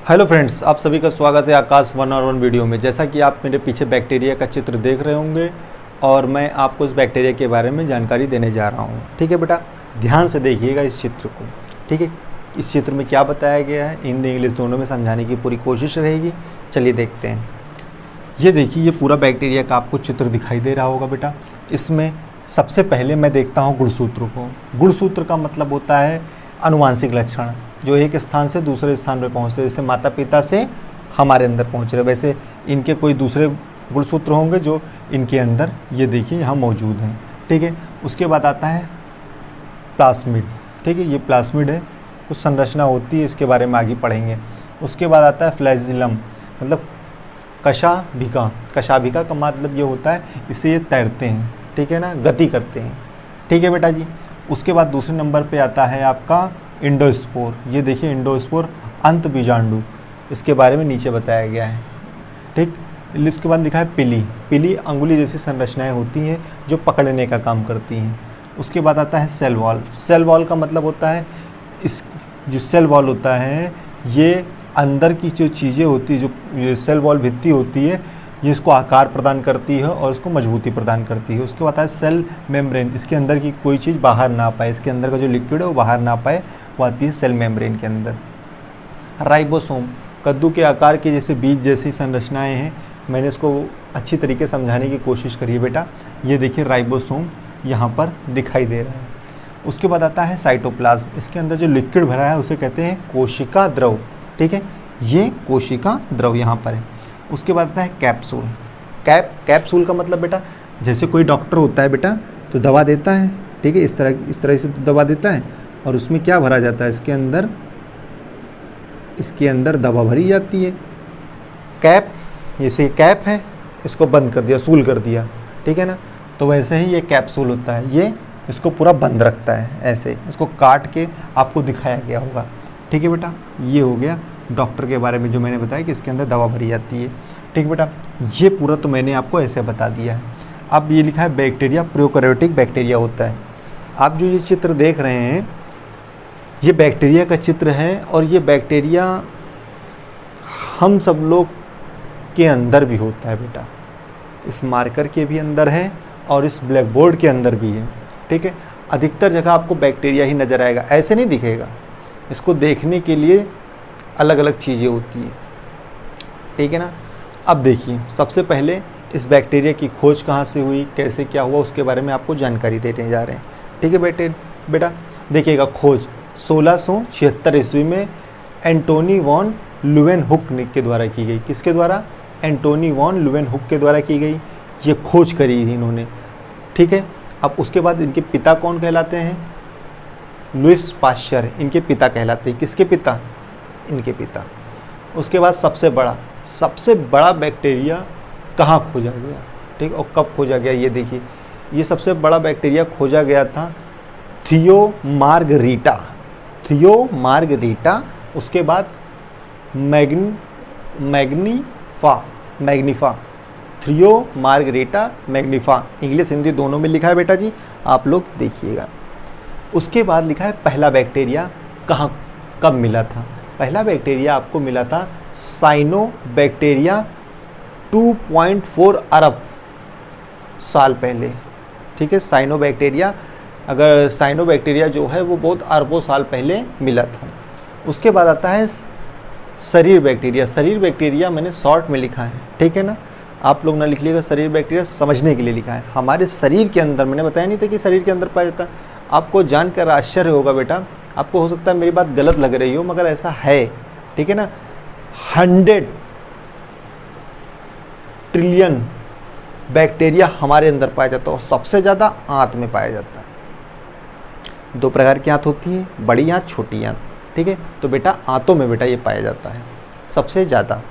Hello friends, आप सभी का स्वागत है आकाश 101 वीडियो में। जैसा कि आप मेरे पीछे बैक्टीरिया का चित्र देख रहे होंगे और मैं आपको इस बैक्टीरिया के बारे में जानकारी देने जा रहा हूँ। ठीक है बेटा, ध्यान से देखिएगा इस चित्र को। ठीक है, इस चित्र में क्या बताया गया है, हिंदी इंग्लिश दोनों में समझाने की पूरी कोशिश रहेगी। चलिए देखते हैं। ये देखिए, ये पूरा बैक्टीरिया का आपको चित्र दिखाई दे रहा होगा बेटा। इसमें सबसे पहले मैं देखता हूँ गुणसूत्र को। गुणसूत्र का मतलब होता है आनुवांशिक लक्षण, जो एक स्थान से दूसरे स्थान पर पहुँचते हैं। जैसे माता पिता से हमारे अंदर पहुँच रहे, वैसे इनके कोई दूसरे गुणसूत्र होंगे जो इनके अंदर, ये देखिए यहाँ मौजूद हैं। ठीक है, उसके बाद आता है प्लास्मिड। ठीक है, ये प्लास्मिड है, कुछ संरचना होती है, इसके बारे में आगे पढ़ेंगे। उसके बाद आता है फ्लैजिलम, मतलब कशाभिका। कशाभिका का मतलब ये होता है इससे ये तैरते हैं, ठीक है ना, गति करते हैं। ठीक है बेटा जी। उसके बाद दूसरे नंबर पे आता है आपका इंडोस्पोर। ये देखिए इंडोस्पोर, अंत बीजांडु, इसके बारे में नीचे बताया गया है। ठीक, इसके बाद लिखा है पिली। पिली अंगुली जैसी संरचनाएं होती हैं जो पकड़ने का काम करती हैं। उसके बाद आता है सेल वॉल। सेल वॉल का मतलब होता है इस जो सेल वॉल होता है, ये अंदर की जो चीज़ें होती है, जो ये सेल वॉल भित्ति होती है, ये इसको आकार प्रदान करती है और इसको मजबूती प्रदान करती है। उसके बाद है सेल मेम्ब्रेन। इसके अंदर की कोई चीज़ बाहर ना पाए, इसके अंदर का जो लिक्विड है वो बाहर ना पाए, वो आती है सेल मेम्ब्रेन के अंदर। राइबोसोम, कद्दू के आकार के जैसे बीज जैसी संरचनाएं हैं। मैंने इसको अच्छी तरीके समझाने की कोशिश करी है बेटा। ये देखिए राइबोसोम यहाँ पर दिखाई दे रहा है। उसके बाद आता है साइटोप्लाज्म। इसके अंदर जो लिक्विड भरा है उसे कहते हैं कोशिका द्रव। ठीक है, ये कोशिका द्रव यहाँ पर है। उसके बाद आता है कैप्सूल। कैप्सूल का मतलब बेटा, जैसे कोई डॉक्टर होता है बेटा तो दवा देता है, ठीक है, इस तरह से तो दवा देता है, और उसमें क्या भरा जाता है, इसके अंदर दवा भरी जाती है। कैप, जैसे कैप है, इसको बंद कर दिया, सूल कर दिया, ठीक है ना, तो वैसे ही ये कैप्सूल होता है, ये इसको पूरा बंद रखता है। ऐसे इसको काट के आपको दिखाया गया होगा। ठीक है बेटा, ये हो गया डॉक्टर के बारे में जो मैंने बताया कि इसके अंदर दवा भरी जाती है। ठीक बेटा, ये पूरा तो मैंने आपको ऐसे बता दिया है। अब ये लिखा है बैक्टीरिया प्रोकैरियोटिक बैक्टीरिया होता है। आप जो ये चित्र देख रहे हैं, ये बैक्टीरिया का चित्र है, और ये बैक्टीरिया हम सब लोग के अंदर भी होता है बेटा। इस मार्कर के भी अंदर है और इस ब्लैक बोर्ड के अंदर भी है। ठीक है, अधिकतर जगह आपको बैक्टीरिया ही नज़र आएगा, ऐसे नहीं दिखेगा। इसको देखने के लिए अलग अलग चीज़ें होती हैं, ठीक है ना। अब देखिए, सबसे पहले इस बैक्टीरिया की खोज कहाँ से हुई, कैसे क्या हुआ, उसके बारे में आपको जानकारी देने जा रहे हैं। ठीक है बेटा, देखिएगा, खोज 1676 ईस्वी में एंटोनी वॉन लुवेनहुक के द्वारा की गई। किसके द्वारा? एंटोनी वॉन लुवेनहुक के द्वारा की गई। ये खोज करी थी इन्होंने। ठीक है, अब उसके बाद इनके पिता कौन कहलाते हैं? लुईस पाश्चर इनके पिता कहलाते हैं। किसके पिता? इनके पिता। उसके बाद सबसे बड़ा बैक्टीरिया कहाँ खोजा गया, ठीक, और कब खोजा गया, ये देखिए। ये सबसे बड़ा बैक्टीरिया खोजा गया था थियोमार्गरीटा। उसके बाद मैग्निफा। थियोमार्गरीटा मैग्निफा, इंग्लिश हिंदी दोनों में लिखा है बेटा जी, आप लोग देखिएगा। उसके बाद लिखा है पहला बैक्टीरिया कब मिला था। पहला बैक्टीरिया आपको मिला था साइनोबैक्टीरिया 2.4 अरब साल पहले। ठीक है, साइनोबैक्टीरिया जो है वो बहुत अरबों साल पहले मिला था। उसके बाद आता है शरीर बैक्टीरिया मैंने शॉर्ट में लिखा है, ठीक है ना, आप लोग ना लिख लीजिएगा। शरीर बैक्टीरिया समझने के लिए लिखा है। हमारे शरीर के अंदर, मैंने बताया नहीं था कि शरीर के अंदर पाया जाता है। आपको जानकर आश्चर्य होगा बेटा, आपको हो सकता है मेरी बात गलत लग रही हो, मगर ऐसा है, ठीक है ना। 100 ट्रिलियन बैक्टीरिया हमारे अंदर पाया जाता है, और सबसे ज़्यादा आंत में पाया जाता है। 2 प्रकार की आंत होती है, बड़ी आंत, छोटी आंत। ठीक है, तो बेटा आंतों में बेटा ये पाया जाता है सबसे ज़्यादा।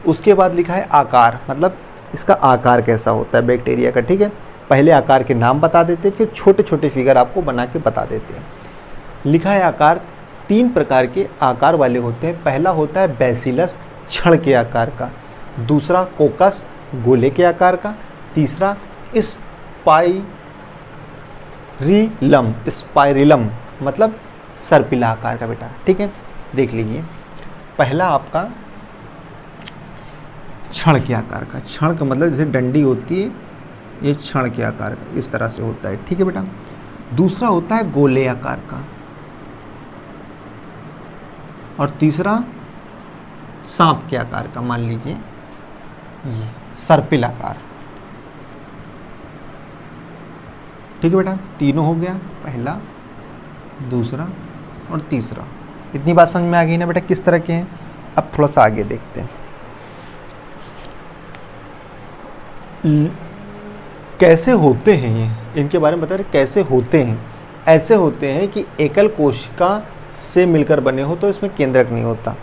उसके बाद लिखा है आकार, मतलब इसका आकार कैसा होता है बैक्टीरिया का। ठीक है, पहले आकार के नाम बता देते, फिर छोटे छोटे फिगर आपको बना के बता देते हैं। लिखा है आकार 3 प्रकार के आकार वाले होते हैं। पहला होता है बैसिलस, छड़ के आकार का। दूसरा कोकस, गोले के आकार का। तीसरा स्पाइरिलम मतलब सर्पिला आकार का बेटा। ठीक है, देख लीजिए। पहला आपका क्षण के आकार का, क्षण का मतलब जैसे डंडी होती है, ये क्षण के आकार का इस तरह से होता है, ठीक है बेटा। दूसरा होता है गोले आकार का, और तीसरा सांप के आकार का, मान लीजिए ये सर्पिल आकार, ठीक है बेटा। तीनों हो गया, पहला, दूसरा और तीसरा। इतनी बात समझ में आ गई ना बेटा किस तरह के हैं। अब थोड़ा सा आगे देखते हैं, कैसे होते हैं ये, इनके बारे में बता रहे कैसे होते हैं। ऐसे होते हैं कि एकल कोशिका से मिलकर बने हो तो इसमें केंद्रक नहीं होता,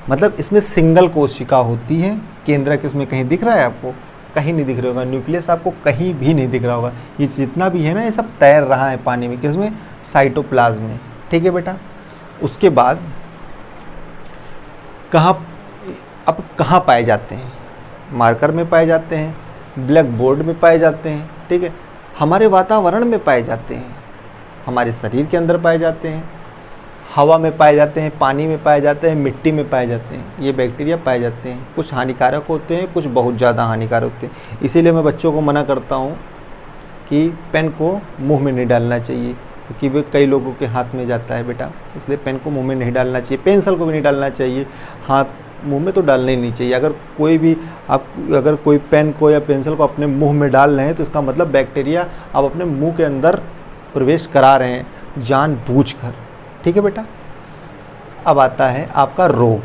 मतलब इसमें सिंगल कोशिका होती है। केंद्रक इसमें कहीं दिख रहा है आपको? कहीं नहीं दिख रहा होगा। न्यूक्लियस आपको कहीं भी नहीं दिख रहा होगा। ये जितना भी है ना, ये सब तैर रहा है पानी में, किसमें? साइटोप्लाज्म में, ठीक है बेटा। उसके बाद कहाँ पाए जाते हैं? मार्कर में पाए जाते हैं, ब्लैक बोर्ड में पाए जाते हैं, ठीक है। हमारे वातावरण में पाए जाते हैं, हमारे शरीर के अंदर पाए जाते हैं, हवा में पाए जाते हैं, पानी में पाए जाते हैं, मिट्टी में पाए जाते हैं। ये बैक्टीरिया पाए जाते हैं। कुछ हानिकारक होते हैं, कुछ बहुत ज़्यादा हानिकारक होते हैं। इसीलिए मैं बच्चों को मना करता हूँ कि पेन को मुंह में नहीं डालना चाहिए, क्योंकि वे कई लोगों के हाथ में जाता है बेटा। इसलिए पेन को मुंह में नहीं डालना चाहिए, पेंसिल को भी नहीं डालना चाहिए, हाथ मुंह में तो डालना ही नहीं चाहिए। अगर कोई पेन को या पेंसिल को अपने मुंह में डाल रहे हैं तो इसका मतलब बैक्टीरिया आप अपने मुंह के अंदर प्रवेश करा रहे हैं जानबूझकर, ठीक है बेटा। अब आता है आपका रोग,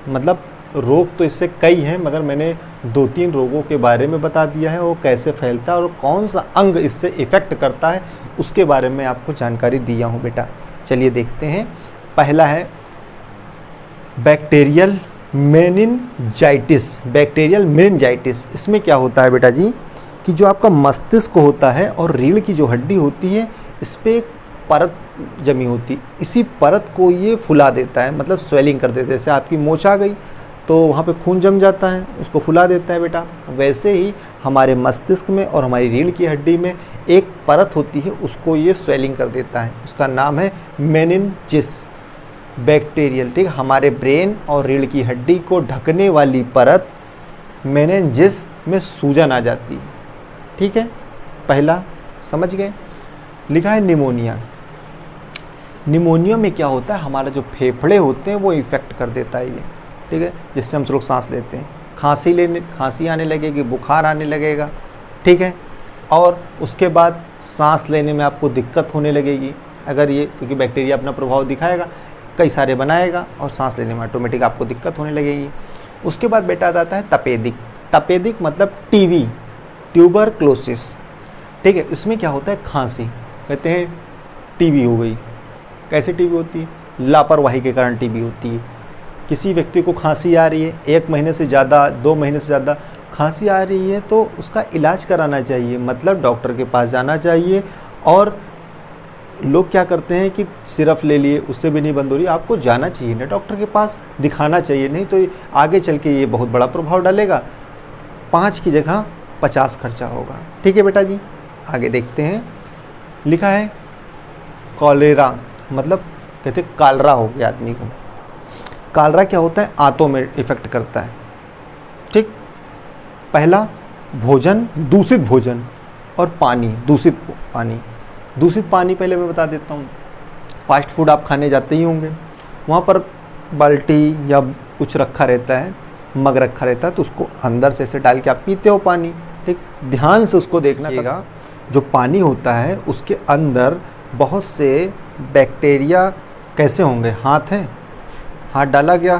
मतलब रोग तो इससे कई हैं, मगर मैंने 2-3 रोगों के बारे में बता दिया है, वो कैसे फैलता है और कौन सा अंग इससे इफ़ेक्ट करता है उसके बारे में आपको जानकारी दिया हूँ बेटा। चलिए देखते हैं। पहला है बैक्टीरियल मेनिनजाइटिस। बैक्टीरियल मेनिनजाइटिस, इसमें क्या होता है बेटा जी कि जो आपका मस्तिष्क होता है और रीढ़ की जो हड्डी होती है, इस पर एक परत जमी होती है। इसी परत को ये फुला देता है, मतलब स्वेलिंग कर देता है। जैसे आपकी मोच आ गई तो वहाँ पे खून जम जाता है, उसको फुला देता है बेटा। वैसे ही हमारे मस्तिष्क में और हमारी रीढ़ की हड्डी में एक परत होती है, उसको ये स्वेलिंग कर देता है। उसका नाम है मेनिनजिस बैक्टीरियल, ठीक है। हमारे ब्रेन और रीढ़ की हड्डी को ढकने वाली परत मेनिनजिस में सूजन आ जाती है, ठीक है। पहला समझ गए। लिखा है निमोनिया। निमोनिया में क्या होता है, हमारा जो फेफड़े होते हैं वो इफ़ेक्ट कर देता है ये, ठीक है, जिससे हम लोग सांस लेते हैं। खांसी आने लगेगी, बुखार आने लगेगा, ठीक है। और उसके बाद सांस लेने में आपको दिक्कत होने लगेगी, अगर ये, क्योंकि बैक्टीरिया अपना प्रभाव दिखाएगा, कई सारे बनाएगा और सांस लेने में ऑटोमेटिक आपको दिक्कत होने लगेगी। उसके बाद बेटा आता है तपेदिक। तपेदिक मतलब टीबी, ट्यूबरक्लोसिस, ठीक है। इसमें क्या होता है, खांसी, कहते हैं टीबी हो गई। कैसे टीबी होती है? लापरवाही के कारण टीबी होती है। किसी व्यक्ति को खांसी आ रही है, 1 महीने से ज़्यादा, 2 महीने से ज़्यादा खांसी आ रही है, तो उसका इलाज कराना चाहिए, मतलब डॉक्टर के पास जाना चाहिए। और लोग क्या करते हैं कि सिरप ले लिए, उससे भी नहीं बंद हो रही, आपको जाना चाहिए ना डॉक्टर के पास, दिखाना चाहिए, नहीं तो आगे चल के ये बहुत बड़ा प्रभाव डालेगा। 5 की जगह 50 खर्चा होगा, ठीक है बेटा जी। आगे देखते हैं। लिखा है कॉलेरा, मतलब कहते हैं कालरा हो गया आदमी को। कालरा क्या होता है, आंतों में इफेक्ट करता है, ठीक। पहला भोजन, दूषित भोजन और पानी, दूषित पानी। दूषित पानी पहले मैं बता देता हूँ। फास्ट फूड आप खाने जाते ही होंगे, वहाँ पर बाल्टी या कुछ रखा रहता है, मग रखा रहता है, तो उसको अंदर से ऐसे डाल के आप पीते हो पानी, ठीक। ध्यान से उसको देखना पड़ेगा। जो पानी होता है उसके अंदर बहुत से बैक्टीरिया कैसे होंगे, हाथ है, हाथ डाला गया,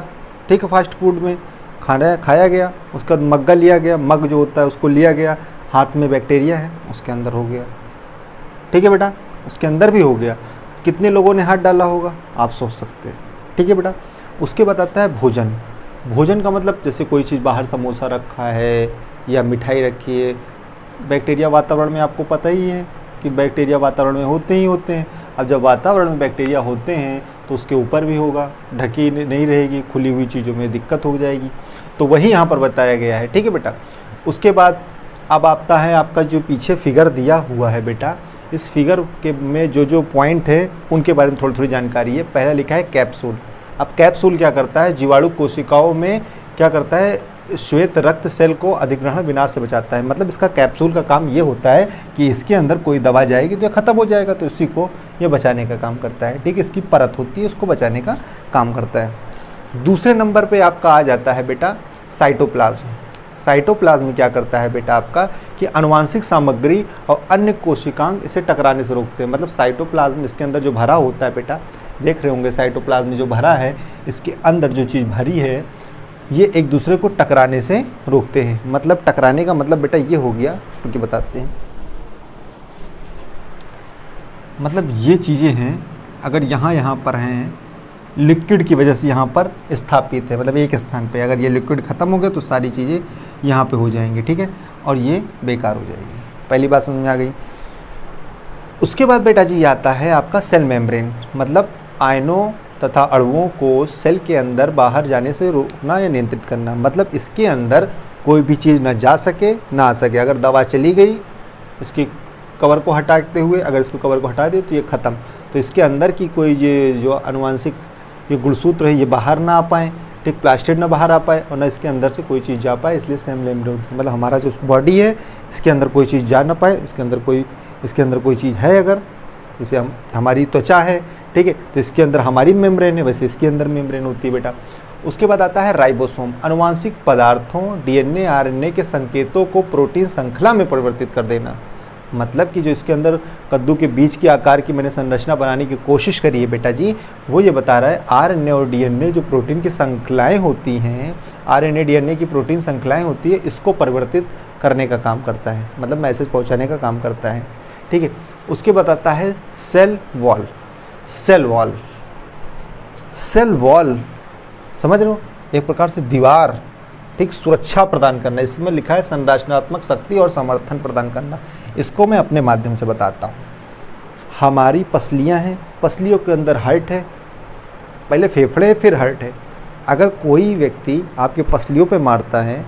ठीक है, फास्ट फूड में खाया गया, उसके बाद मग्गा लिया गया, मग जो होता है उसको लिया गया, हाथ में बैक्टीरिया है, उसके अंदर हो गया, ठीक है बेटा, उसके अंदर भी हो गया। कितने लोगों ने हाथ डाला होगा आप सोच सकते हैं, ठीक है बेटा। उसके बाद आता है भोजन। भोजन का मतलब जैसे कोई चीज़ बाहर समोसा रखा है या मिठाई रखी है, बैक्टीरिया वातावरण में आपको पता ही है कि बैक्टीरिया वातावरण में होते ही होते हैं। अब जब वातावरण में बैक्टीरिया होते हैं तो उसके ऊपर भी होगा, ढकी नहीं रहेगी, खुली हुई चीज़ों में दिक्कत हो जाएगी, तो वही यहाँ पर बताया गया है, ठीक है बेटा। उसके बाद अब आता है आपका जो पीछे फिगर दिया हुआ है बेटा, इस फिगर के में जो जो पॉइंट है उनके बारे में थोड़ी थोड़ी जानकारी है। पहला लिखा है कैप्सूल, अब कैप्सूल क्या करता है, जीवाणु कोशिकाओं में क्या करता है, श्वेत रक्त सेल को अधिग्रहण विनाश से बचाता है। मतलब इसका कैप्सूल का काम ये होता है कि इसके अंदर कोई दवा जाएगी तो ये खत्म हो जाएगा, तो इसी को ये बचाने का काम करता है। ठीक है, इसकी परत होती है, उसको बचाने का काम करता है। दूसरे नंबर पे आपका आ जाता है बेटा साइटोप्लाज्म। साइटोप्लाज्म क्या करता है बेटा आपका कि आनुवांशिक सामग्री और अन्य कोशिकांग इसे टकराने से रोकते हैं। मतलब साइटोप्लाज्म इसके अंदर जो भरा होता है बेटा, देख रहे होंगे साइटोप्लाज्म में जो भरा है, इसके अंदर जो चीज़ भरी है ये एक दूसरे को टकराने से रोकते हैं। मतलब टकराने का मतलब बेटा ये हो गया, क्योंकि बताते हैं, मतलब ये चीज़ें हैं अगर यहाँ पर हैं, लिक्विड की वजह से यहाँ पर स्थापित है, मतलब एक स्थान पे अगर ये लिक्विड ख़त्म हो गया तो सारी चीज़ें यहाँ पे हो जाएंगी। ठीक है, और ये बेकार हो जाएगी। पहली बात समझ में आ गई। उसके बाद बेटा जी आता है आपका सेल मेम्ब्रेन। मतलब आयनों तथा अणुओं को सेल के अंदर बाहर जाने से रोकना या नियंत्रित करना। मतलब इसके अंदर कोई भी चीज़ ना जा सके ना आ सके। अगर दवा चली गई इसकी कवर को हटाते हुए, अगर इसको कवर को हटा दे तो ये ख़त्म। तो इसके अंदर की कोई ये जो आनुवांशिक ये गुणसूत्र है ये बाहर ना आ पाए, ठीक, प्लास्टिड ना बाहर आ पाए और ना इसके अंदर से कोई चीज़ जा पाए, इसलिए सेल मेम्ब्रेन। मतलब हमारा जो बॉडी है इसके अंदर कोई चीज़ जा ना पाए, इसके अंदर कोई चीज़ है, अगर जैसे हमारी त्वचा है, ठीक है, तो इसके अंदर हमारी मेम्ब्रेन है, वैसे इसके अंदर मेम्ब्रेन होती है बेटा। उसके बाद आता है राइबोसोम। आनुवांशिक पदार्थों डीएनए आरएनए के संकेतों को प्रोटीन श्रृंखला में परिवर्तित कर देना। मतलब कि जो इसके अंदर कद्दू के बीज के आकार की मैंने संरचना बनाने की कोशिश करी है बेटा जी, वो ये बता रहा है आरएनए और डीएनए जो प्रोटीन की श्रृंखलाएँ होती हैं, आरएनए डीएनए की प्रोटीन श्रृंखलाएँ होती है, इसको परिवर्तित करने का काम करता है। मतलब मैसेज पहुँचाने का काम करता है। ठीक है, उसके बाद आता है सेल वॉल। सेल वॉल समझ रहे हो, एक प्रकार से दीवार, ठीक, सुरक्षा प्रदान करना। इसमें लिखा है संरचनात्मक शक्ति और समर्थन प्रदान करना। इसको मैं अपने माध्यम से बताता हूँ। हमारी पसलियाँ हैं, पसलियों के अंदर हार्ट है, पहले फेफड़े फिर हार्ट है। अगर कोई व्यक्ति आपके पसलियों पे मारता है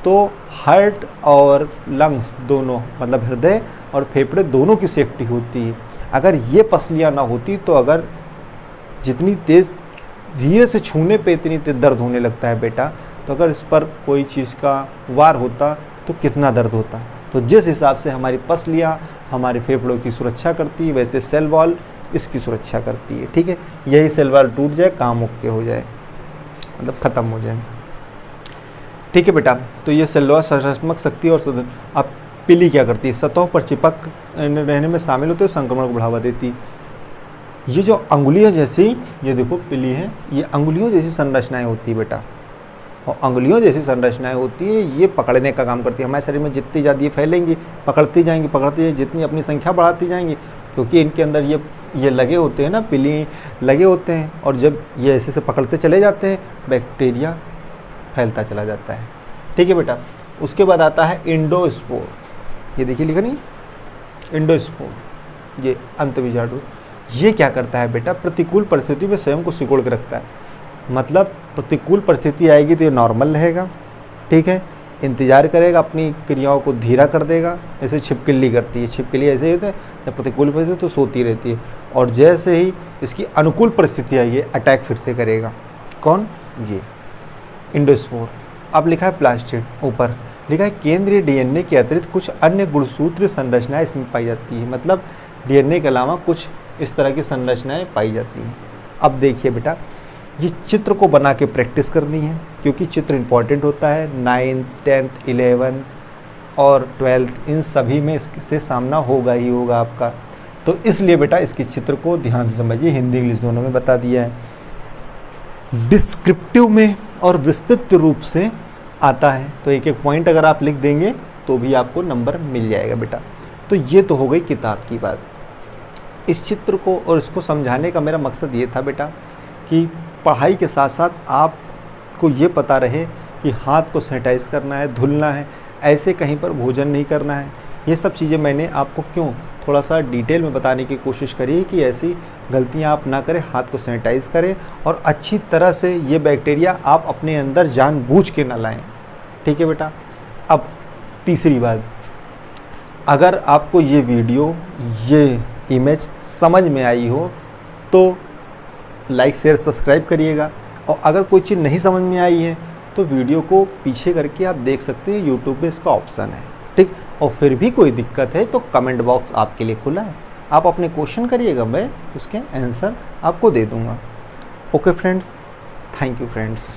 तो हार्ट और लंग्स दोनों, मतलब हृदय और फेफड़े दोनों की सेफ्टी होती है। अगर ये पसलियाँ ना होती तो अगर जितनी तेज़ धीरे से छूने पे इतनी तेज दर्द होने लगता है बेटा, तो अगर इस पर कोई चीज़ का वार होता तो कितना दर्द होता। तो जिस हिसाब से हमारी पसलियाँ हमारे फेफड़ों की सुरक्षा करती है, वैसे सेल वॉल इसकी सुरक्षा करती है। ठीक है, यही सेल वॉल टूट जाए, काम ओके हो जाए, मतलब ख़त्म हो जाए। ठीक है बेटा, तो ये सेल वॉल संरचनात्मक शक्ति और अब पिली क्या करती है, सतहों पर चिपक रहने में शामिल होते हैं, संक्रमण को बढ़ावा देती है। ये जो अंगुलियाँ जैसी, ये देखो पिली है, ये अंगुलियों जैसी संरचनाएं होती है बेटा, और अंगुलियों जैसी संरचनाएं होती है, ये पकड़ने का काम करती है। हमारे शरीर में जितनी ज़्यादा ये फैलेंगी, पकड़ती जाएंगी, जितनी अपनी संख्या बढ़ाती जाएंगी, क्योंकि इनके अंदर ये लगे होते हैं ना, पिली लगे होते हैं, और जब ये ऐसे से पकड़ते चले जाते हैं, बैक्टीरिया फैलता चला जाता है। ठीक है बेटा, उसके बाद आता है इंडोस्पोर। ये देखिए लिखा नहीं, इंडोस्पोर, ये अंतबीजाणु। ये क्या करता है बेटा, प्रतिकूल परिस्थिति में स्वयं को सिकोड़ के रखता है। मतलब प्रतिकूल परिस्थिति आएगी तो ये नॉर्मल रहेगा, ठीक है, इंतजार करेगा, अपनी क्रियाओं को धीरा कर देगा। जैसे छिपकली करती है, छिपकली ऐसे ही होता है, जब प्रतिकूल परिस्थिति तो सोती रहती है, और जैसे ही इसकी अनुकूल परिस्थिति आएगी अटैक फिर से करेगा। कौन, ये इंडोस्पोर। अब लिखा है प्लास्टिड, ऊपर लिखा है केंद्रीय डीएनए के अतिरिक्त कुछ अन्य गुणसूत्र संरचनाएं इसमें पाई जाती है। मतलब डीएनए के अलावा कुछ इस तरह की संरचनाएं पाई जाती हैं। अब देखिए बेटा, ये चित्र को बना के प्रैक्टिस करनी है, क्योंकि चित्र इंपॉर्टेंट होता है। 9th, 10th, 11th और 12th इन सभी में इससे सामना होगा ही होगा आपका। तो इसलिए बेटा इसके चित्र को ध्यान से समझिए। हिंदी इंग्लिश दोनों में बता दिया है। डिस्क्रिप्टिव में और विस्तृत रूप से आता है, तो एक एक पॉइंट अगर आप लिख देंगे तो भी आपको नंबर मिल जाएगा बेटा। तो ये तो हो गई किताब की बात। इस चित्र को और इसको समझाने का मेरा मकसद ये था बेटा कि पढ़ाई के साथ साथ आपको ये पता रहे कि हाथ को सैनिटाइज करना है, धुलना है, ऐसे कहीं पर भोजन नहीं करना है। ये सब चीज़ें मैंने आपको क्यों थोड़ा सा डिटेल में बताने की कोशिश करी कि ऐसी गलतियां आप ना करें, हाथ को सैनिटाइज करें और अच्छी तरह से ये बैक्टीरिया आप अपने अंदर जानबूझ के ना लाएं। ठीक है बेटा। अब तीसरी बात, अगर आपको ये वीडियो, ये इमेज समझ में आई हो तो लाइक शेयर सब्सक्राइब करिएगा। और अगर कोई चीज़ नहीं समझ में आई है तो वीडियो को पीछे करके आप देख सकते हैं, यूट्यूब पे इसका ऑप्शन है, ठीक। और फिर भी कोई दिक्कत है तो कमेंट बॉक्स आपके लिए खुला है, आप अपने क्वेश्चन करिएगा, मैं उसके आंसर आपको दे दूँगा। Okay friends, thank you friends.